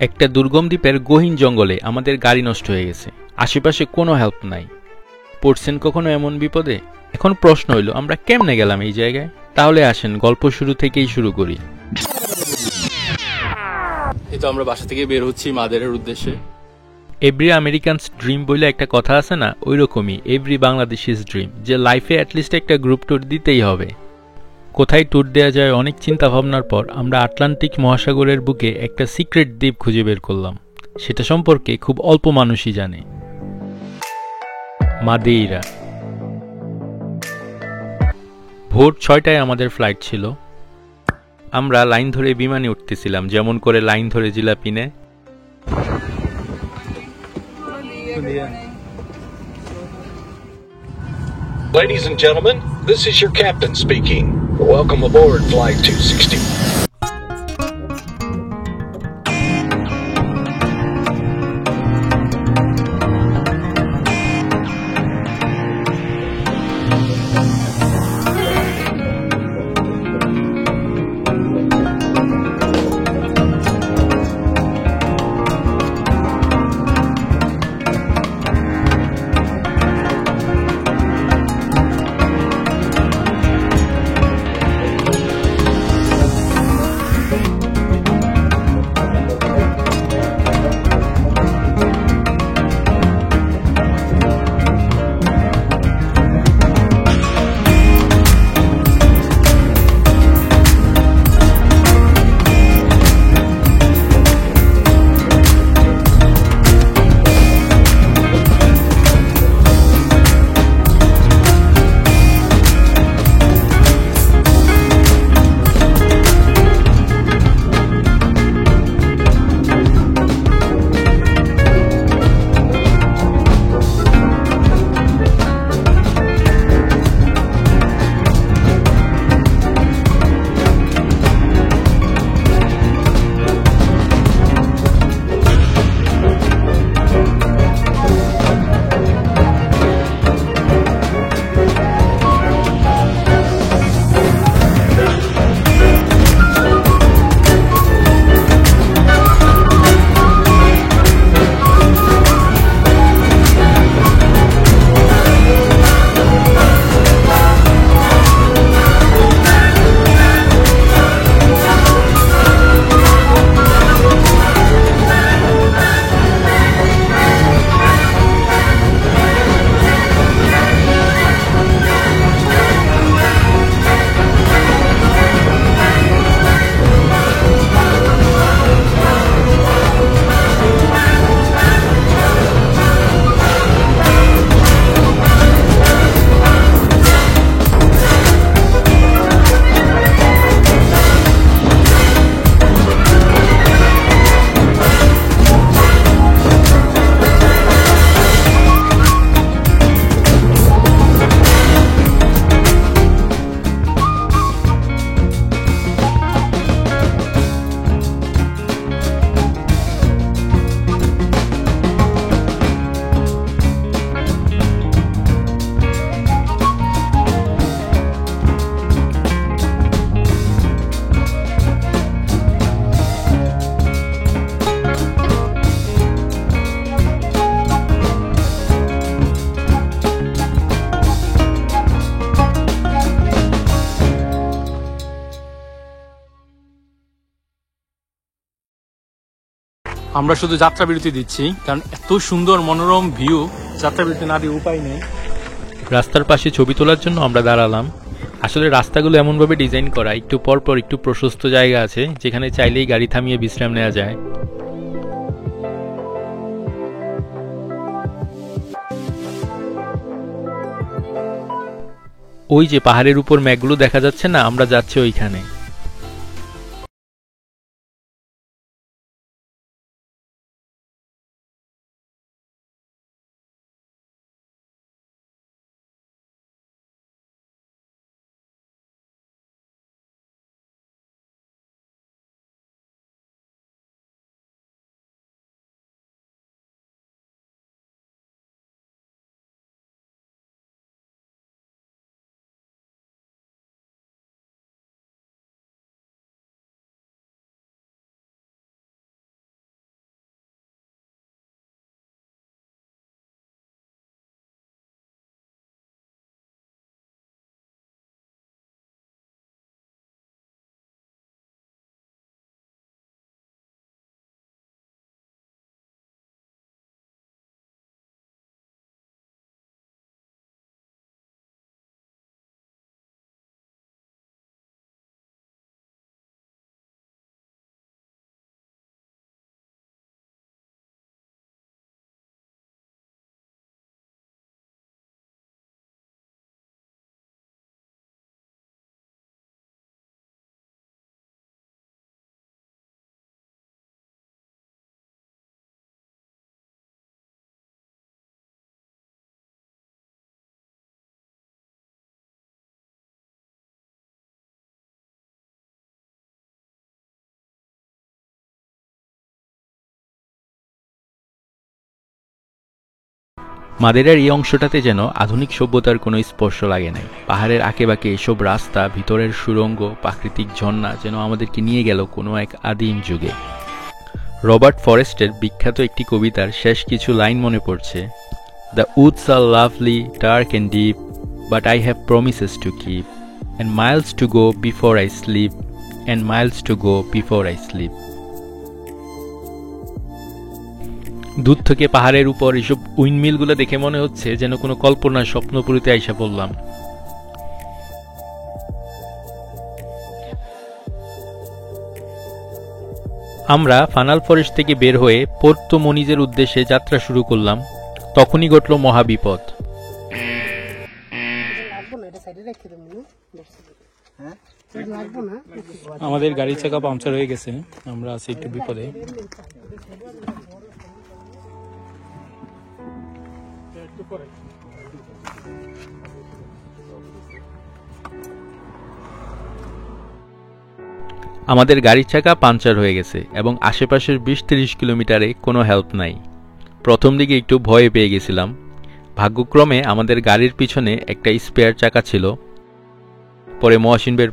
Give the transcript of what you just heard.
একটা দুর্গম দ্বীপের গহীন জঙ্গলে আমাদের গাড়ি নষ্ট হয়ে গেছে। আশেপাশে কোনো হেল্প নাই। পড়ছেন কখনো এমন বিপদে? এখন প্রশ্ন হইল আমরা কেমনে গেলাম এই জায়গায়? তাহলে আসেন গল্প শুরু থেকেই শুরু করি। এই তো আমরা বাসা থেকে বের হচ্ছি মাদারের উদ্দেশ্যে। এভরি আমেরিকানস ড্রিম বলে একটা কথা আছে না, ওই রকমই এভরি বাংলাদেশিস ড্রিম, যে লাইফে অ্যাটলিস্ট একটা গ্রুপ ট্যুর দিতেই হবে। কোথায় ট্যুর দেওয়া যায় অনেক চিন্তা ভাবনার পর আমরা আটলান্টিক মহাসাগরের বুকে একটা সিক্রেট দ্বীপ খুঁজে বের করলাম। সেটা সম্পর্কে খুব অল্প মানুষই জানে। মাদেইরা। ভোর 6টায় আমাদের ফ্লাইট ছিল। আমরা লাইন ধরে বিমানে উঠতেছিলাম, যেমন করে লাইন ধরে জিলাপি নেয়। Ladies and gentlemen, this is your captain speaking. Welcome aboard Flight 260. আমরা শুধু যাত্রা বিরতি দিচ্ছি কারণ এত সুন্দর মনোরম ভিউ, যাত্রা বিরতি না দিয়ে উপায় নেই। রাস্তার পাশে ছবি তোলার জন্য আমরা দাঁড়ালাম। আসলে রাস্তাগুলো এমনভাবে ডিজাইন করা, একটু পর পর একটু প্রশস্ত জায়গা আছে যেখানে চাইলেই গাড়ি থামিয়ে বিশ্রাম নেওয়া যায়। ওই যে পাহাড়ের উপর মেঘগুলো দেখা যাচ্ছে না, আমরা যাচ্ছি ওইখানে। মাদেরার এই অংশটাতে যেন আধুনিক সভ্যতার কোনো স্পর্শ লাগে নাই। পাহাড়ের আঁকেবাঁকে এসব রাস্তা, ভিতরের সুড়ঙ্গ, প্রাকৃতিক ঝর্ণা যেন আমাদেরকে নিয়ে গেল কোনো এক আদিম যুগে। রবার্ট ফরেস্টের বিখ্যাত একটি কবিতার শেষ কিছু লাইন মনে পড়ছে। The woods are lovely, dark and deep, but I have promises to keep, and miles to go before I sleep, and miles to go before I sleep. দূর থেকে পাহাড়ের উপর এসব উইন্ডমিলগুলো দেখে মনে হচ্ছে যেন কোনো কল্পনার স্বপ্নপুরীতে আইসা পড়লাম। আমরা ফানাল ফরেস্ট থেকে বের হয়ে পোর্তো মনিজের উদ্দেশ্যে যাত্রা শুরু করলাম। তখনই ঘটল মহাবিপদ। আমাদের গাড়ির চাকা পাংচার হয়ে গেছে, আমরা আছি একটু বিপদে। আমাদের গাড়ির চাকা পাঞ্চার হয়ে গেছে এবং আশেপাশের 20-30 কিলোমিটারে কোনো হেল্প নাই। প্রথম দিকে একটু ভয় পেয়ে গেছিলাম। ভাগ্যক্রমে আমাদের গাড়ির পিছনে একটা স্পেয়ার চাকা ছিল। পরে মহসিন বের